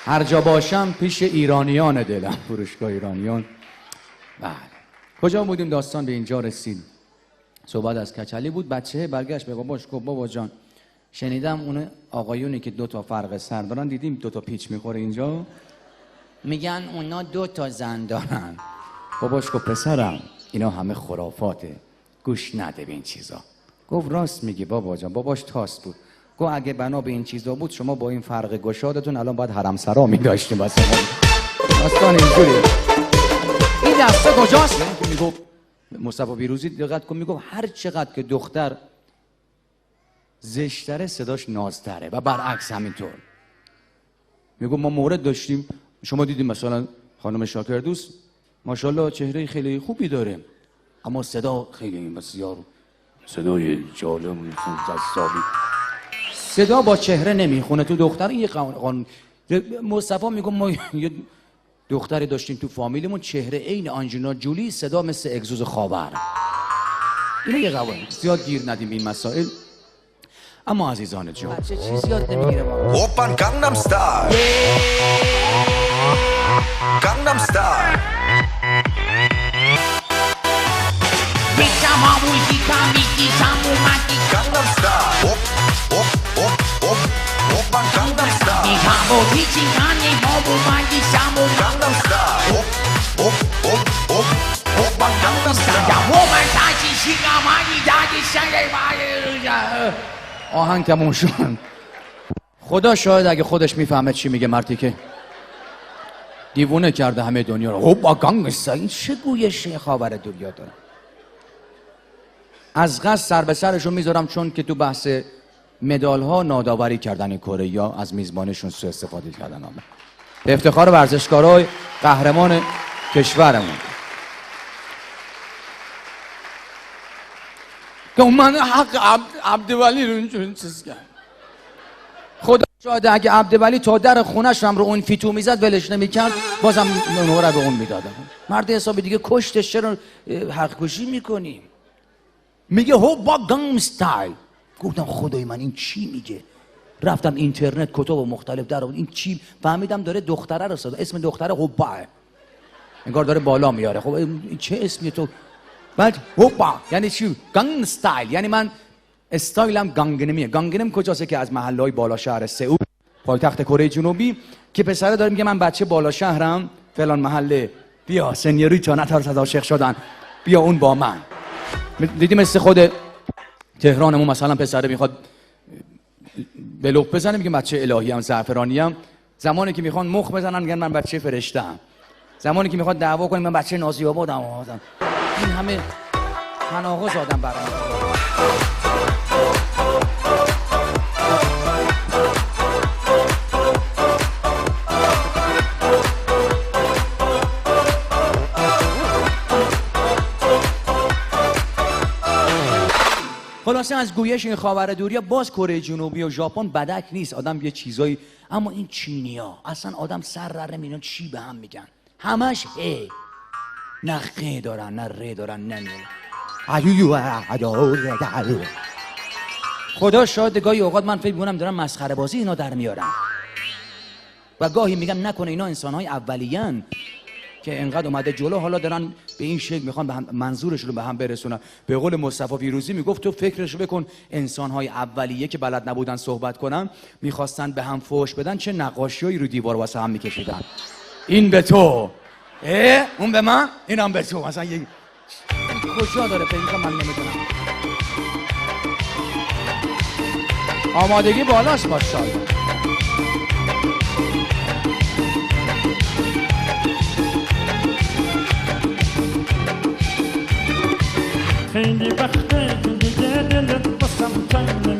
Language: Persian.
هر جا باشم پیش ایرانیان دلم، فروشگاه ایرانیان. بله. کجا بودیم داستان به اینجا رسید؟ صحبت از کچلی بود. بچه برگشت به باباش گفت بابا جان شنیدم اون آقایونی که 2 فرق سر دارن دیدیم 2 پیچ میخوره اینجا، میگن اونا 2 زن دارن. باباش گفت پسرم اینا همه خرافاته، گوش نده به این چیزا. گفت راست میگی بابا جان. باباش تاس بود. گفت اگه بنا به این چیزا بود شما با این فرق گشادتون الان باید حرمسرا می‌داشتیم واسه داستان اینجوری. این دسته کجاست؟ یعنی که میگفت مصطفی پیروزی دقت کن میگفت هر چقدر که دختر زشتره صداش نازتره و برعکس همینطور. میگفت ما مورد داشتیم، شما دیدیم مثلا خانم شاکردوست ماشاءالله چهره خیلی خوبی داره اما صدا خیلی بسیار صدای جالب جذابی، صدا با چهره نمیخونه. تو دختر این قانون. مصطفی میگم ما یه دختری داشتیم تو فامیلمون چهره عین آنجلینا جولی، صدا مثل اگزوز خاور. اینه یه قوانین. زیاد گیر ندیم این مسائل. اما عزیزان جان بچه چیز یاد نمیگیره با 오빤 강남 스타일 강남 스타일 강남 스타일 오빤 강남 스타일 강남 스타일 오빤 강남 스타일 آهنگ تموم شد. خدا شاید اگه خودش میفهمه چی میگه مردی که دیوونه کرده همه دنیا رو. با گانگستا این چه گویشه خاور دنیا داره. از قصد سر به سرشون میذارم چون که تو بحث مدال ها ناداوری کردن کره یا از میزبانشون سوء استفاده کردن. به افتخار ورزشکارای قهرمان کشورمون که من حق عبدولی رو اینجوری چیز کرد. خدا شاید اگه عبدولی تا در خونش هم رو اون فیتو میزد ولش نمیکرد بازم نمره به اون میدادم. مرد حسابی دیگه کشتش، چرا حق کشی میکنیم؟ میگه هو با گانگنام استایل. گفتم خدای من این چی میگه؟ رفتم اینترنت کتاب مختلف در آوردم این چی فهمیدم داره دختره رو صدا، اسم دختره هوبا، انگار داره بالا میاره. خب این چه اسمی تو؟ بعد هوبا یعنی چی؟ گانگنام استایل یعنی من استایلم گانگنمیه. گانگنم کجاست؟ که از محلهای بالا شهر سئول پایتخت کره جنوبی که پسره داره میگه من بچه بالا شهرم فلان محله، بیا سنیوریتا نترس از عاشق شدن، بیا اون با من. دیدی مثل خود تهرانمون مثلا پسره میخواد بلوغ بزنه میگه بچه الهی ام زعفرانی ام، زمانی که میخوان مخ بزنن میگن من بچه فرشته ام، زمانی که میخواد دعوا کنه من بچه نازی آبادم. این همه تناقض آدم برام. خلاصه از گویش این خاورمیانه باز کره جنوبی و ژاپن بدک نیست، آدم یه چیزایی. اما این چینیا اصلا آدم سر رر نمیدونن چی به هم میگن، همش ه، نه خ دارن نه ر دارن نه نه. خدا شاید گاهی اوقات من فکر می‌کنم دارن مسخره بازی اینا در میارن و گاهی میگم نکنه اینا انسان‌های اولیه‌ان که انقدر اومده جلو حالا دارن به این شکل میخوان به هم منظورشون رو به هم برسونن. به قول مصطفی پیروزی میگفت تو فکرش بکن انسان‌های اولیه که بلد نبودن صحبت کنن میخواستن به هم فحش بدن چه نقاشیایی رو دیوار واسه هم میکشیدن. این به تو، اون به من، اینم به تو. مثلا یه کجا داره فکر من نمیدونم. آمادگی بالاست ماشاءالله. خیلی وقته دیگه دلت باسم تنگ